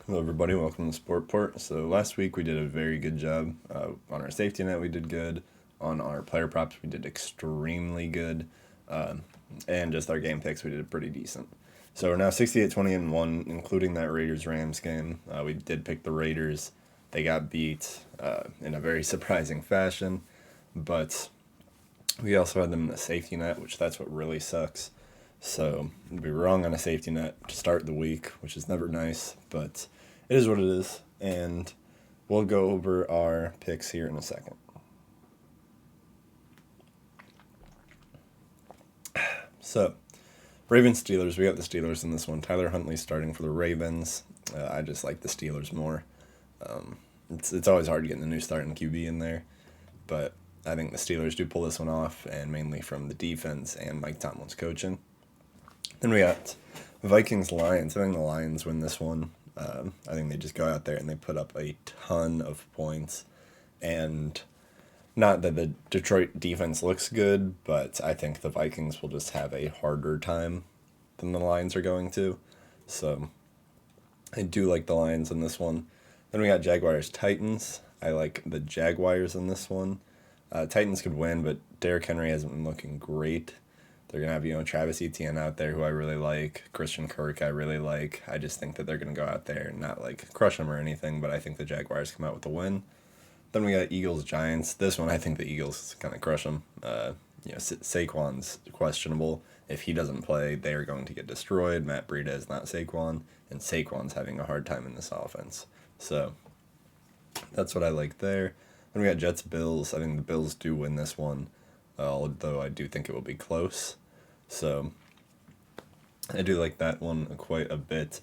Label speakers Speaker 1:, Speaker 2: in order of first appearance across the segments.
Speaker 1: Hello, everybody. Welcome to Sport Port. So last week we did a very good job on our safety net. We did good on our player props. We did extremely good, and just our game picks. We did pretty decent. So we're now 68-20-1, including that Raiders Rams game. We did pick the Raiders. They got beat in a very surprising fashion, but we also had them in the safety net, which that's what really sucks. So we were wrong on a safety net to start the week, which is never nice, but it is what it is. And we'll go over our picks here in a second. So, Ravens Steelers, we got the Steelers in this one. Tyler Huntley starting for the Ravens. I just like the Steelers more. It's always hard getting a new starting QB in there, but I think the Steelers do pull this one off, and mainly from the defense and Mike Tomlin's coaching. Then we got Vikings-Lions. I think the Lions win this one. I think they just go out there and they put up a ton of points. And not that the Detroit defense looks good, but I think the Vikings will just have a harder time than the Lions are going to. So I do like the Lions in this one. Then we got Jaguars-Titans. I like the Jaguars in this one. Titans could win, but Derrick Henry hasn't been looking great. They're going to have, Travis Etienne out there, who I really like. Christian Kirk, I really like. I just think that they're going to go out there and not, crush them or anything, but I think the Jaguars come out with a win. Then we got Eagles-Giants. This one, I think the Eagles kind of crush them. Saquon's questionable. If he doesn't play, they are going to get destroyed. Matt Breida is not Saquon, and Saquon's having a hard time in this offense. So that's what I like there. Then we got Jets-Bills. I think the Bills do win this one, although I do think it will be close. So I do like that one quite a bit.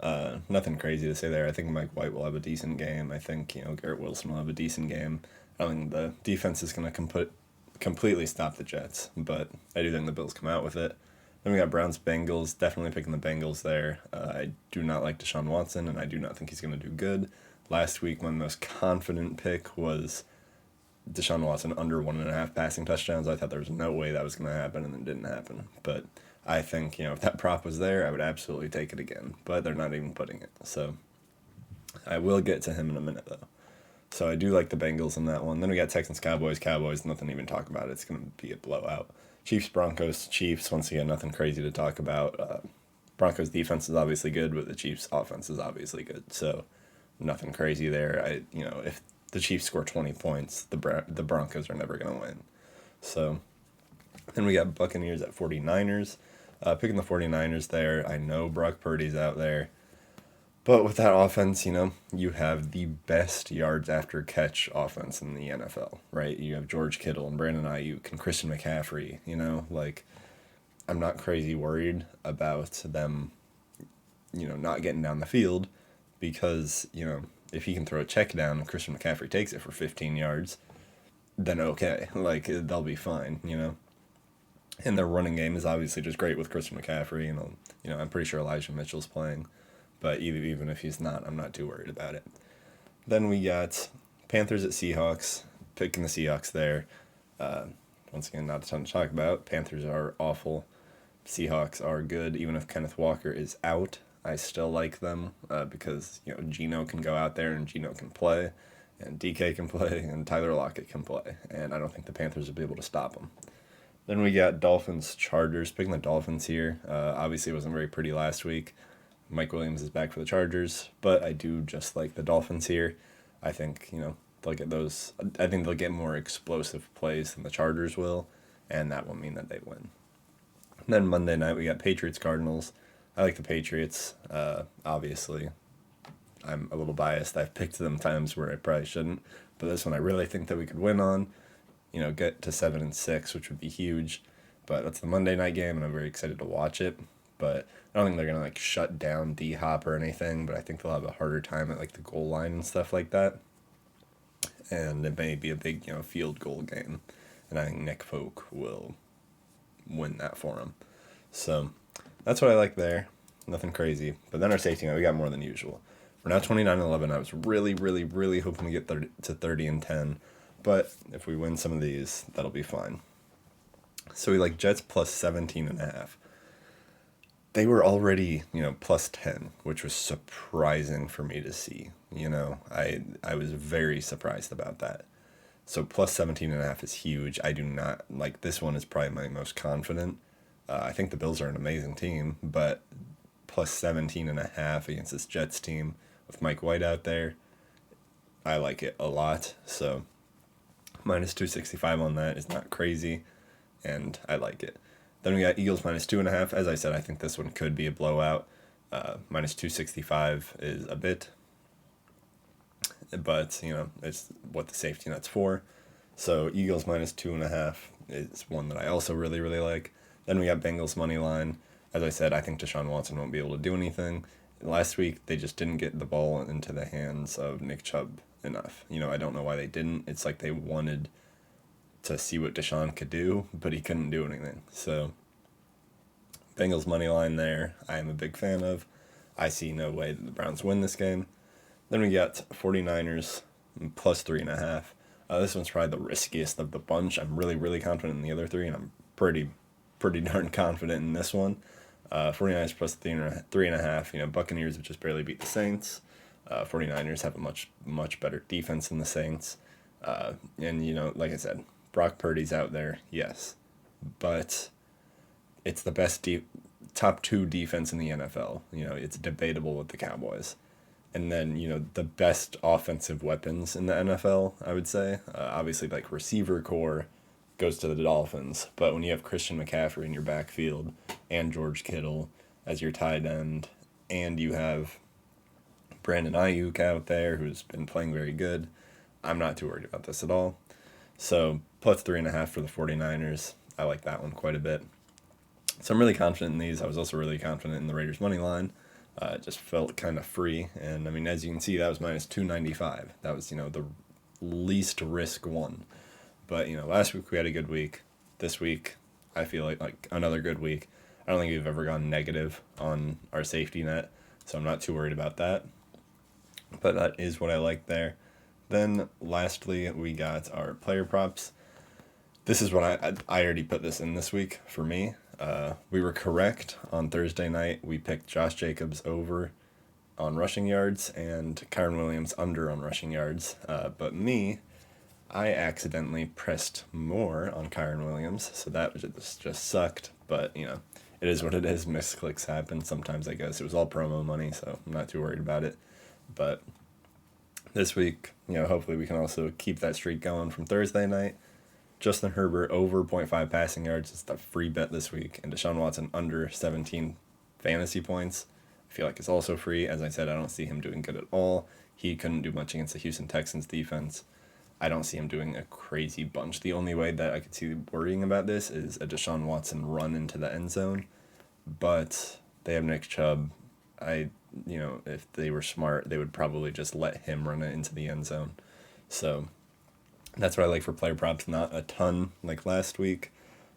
Speaker 1: Nothing crazy to say there. I think Mike White will have a decent game. I think, Garrett Wilson will have a decent game. I don't think the defense is going to completely stop the Jets, but I do think the Bills come out with it. Then we got Browns-Bengals. Definitely picking the Bengals there. I do not like Deshaun Watson, and I do not think he's going to do good. Last week, my most confident pick was Deshaun Watson under 1.5 passing touchdowns. I thought there was no way that was going to happen, and it didn't happen. But I think, if that prop was there, I would absolutely take it again. But they're not even putting it. So I will get to him in a minute, though. So I do like the Bengals in that one. Then we got Texans-Cowboys. Cowboys, nothing to even talk about. It's going to be a blowout. Chiefs-Broncos. Chiefs, once again, nothing crazy to talk about. Broncos' defense is obviously good, but the Chiefs' offense is obviously good. So nothing crazy there. If the Chiefs score 20 points, the Broncos are never going to win. So then we got Buccaneers at 49ers. Picking the 49ers there. I know Brock Purdy's out there. But with that offense, you have the best yards after catch offense in the NFL, right? You have George Kittle and Brandon Ayuk and Christian McCaffrey, I'm not crazy worried about them, not getting down the field because, if he can throw a check down and Christian McCaffrey takes it for 15 yards, then okay. They'll be fine, And their running game is obviously just great with Christian McCaffrey, and, I'm pretty sure Elijah Mitchell's playing. But even if he's not, I'm not too worried about it. Then we got Panthers at Seahawks, picking the Seahawks there. Once again, not a ton to talk about. Panthers are awful. Seahawks are good. Even if Kenneth Walker is out, I still like them because, Geno can go out there and Geno can play, and DK can play, and Tyler Lockett can play. And I don't think the Panthers will be able to stop them. Then we got Dolphins-Chargers, picking the Dolphins here. Obviously, it wasn't very pretty last week. Mike Williams is back for the Chargers, but I do just like the Dolphins here. I think, they'll get those. I think they'll get more explosive plays than the Chargers will, and that will mean that they win. And then Monday night, we got Patriots-Cardinals. I like the Patriots, obviously. I'm a little biased. I've picked them times where I probably shouldn't, but this one I really think that we could win on. Get to 7-6, which would be huge. But that's the Monday night game, and I'm very excited to watch it. But I don't think they're going to, shut down D-Hop or anything, but I think they'll have a harder time at, the goal line and stuff like that. And it may be a big, field goal game. And I think Nick Folk will win that for him. So that's what I like there. Nothing crazy. But then our safety net, we got more than usual. We're now 29-11. I was really, really, really hoping to get to 30-10. But if we win some of these, that'll be fine. So we like Jets plus 17.5. they were already, plus 10, which was surprising for me to see. I was very surprised about that. So plus 17.5 is huge. I do not like this one is probably my most confident. I think the Bills are an amazing team, but plus 17.5 against this Jets team with Mike White out there, I like it a lot. So minus 265 on that is not crazy, and I like it. Then we got Eagles minus 2.5. As I said, I think this one could be a blowout. Minus 265 is a bit, but it's what the safety net's for. So Eagles minus 2.5 is one that I also really, really like. Then we got Bengals money line. As I said, I think Deshaun Watson won't be able to do anything. Last week they just didn't get the ball into the hands of Nick Chubb enough. I don't know why they didn't. It's like they wanted to see what Deshaun could do, but he couldn't do anything. So Bengals money line there, I am a big fan of. I see no way that the Browns win this game. Then we got 49ers plus 3.5. This one's probably the riskiest of the bunch. I'm really, really confident in the other three, and I'm pretty darn confident in this one. 49ers plus 3.5. Buccaneers have just barely beat the Saints. 49ers have a much better defense than the Saints. And like I said, Brock Purdy's out there, yes. But it's the best top 2 defense in the NFL. It's debatable with the Cowboys. And then, the best offensive weapons in the NFL, I would say. Obviously, like receiver core goes to the Dolphins. But when you have Christian McCaffrey in your backfield and George Kittle as your tight end, and you have Brandon Ayuk out there who's been playing very good, I'm not too worried about this at all. So plus 3.5 for the 49ers. I like that one quite a bit. So I'm really confident in these. I was also really confident in the Raiders money line. It just felt kind of free. And I mean, as you can see, that was minus 295. That was, the least risk one. But, last week we had a good week. This week, I feel like another good week. I don't think we've ever gone negative on our safety net, so I'm not too worried about that. But that is what I like there. Then, lastly, we got our player props. This is what I already put this in this week for me. We were correct on Thursday night. We picked Josh Jacobs over on rushing yards and Kyren Williams under on rushing yards. But I accidentally pressed more on Kyren Williams, so that just sucked. But, it is what it is. Misclicks happen sometimes, I guess. It was all promo money, so I'm not too worried about it. But this week, hopefully we can also keep that streak going from Thursday night. Justin Herbert over 0.5 passing yards is the free bet this week, and Deshaun Watson under 17 fantasy points. I feel like it's also free. As I said, I don't see him doing good at all. He couldn't do much against the Houston Texans defense. I don't see him doing a crazy bunch. The only way that I could see worrying about this is a Deshaun Watson run into the end zone, but they have Nick Chubb. If they were smart, they would probably just let him run it into the end zone. So that's what I like for player props. Not a ton like last week.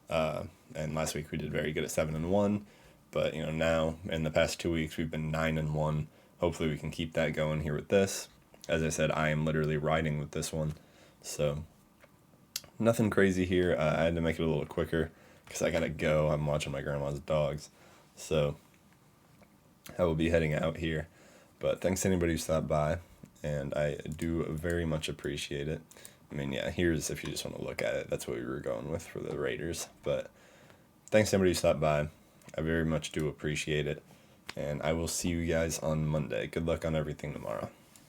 Speaker 1: And last week we did very good at 7-1. But now in the past 2 weeks we've been 9-1. Hopefully we can keep that going here with this. As I said, I am literally riding with this one. So nothing crazy here. I had to make it a little quicker because I gotta go. I'm watching my grandma's dogs. So I will be heading out here. But thanks to anybody who stopped by, and I do very much appreciate it. I mean, yeah, here's if you just want to look at it. That's what we were going with for the Raiders. But thanks to everybody who stopped by. I very much do appreciate it. And I will see you guys on Monday. Good luck on everything tomorrow.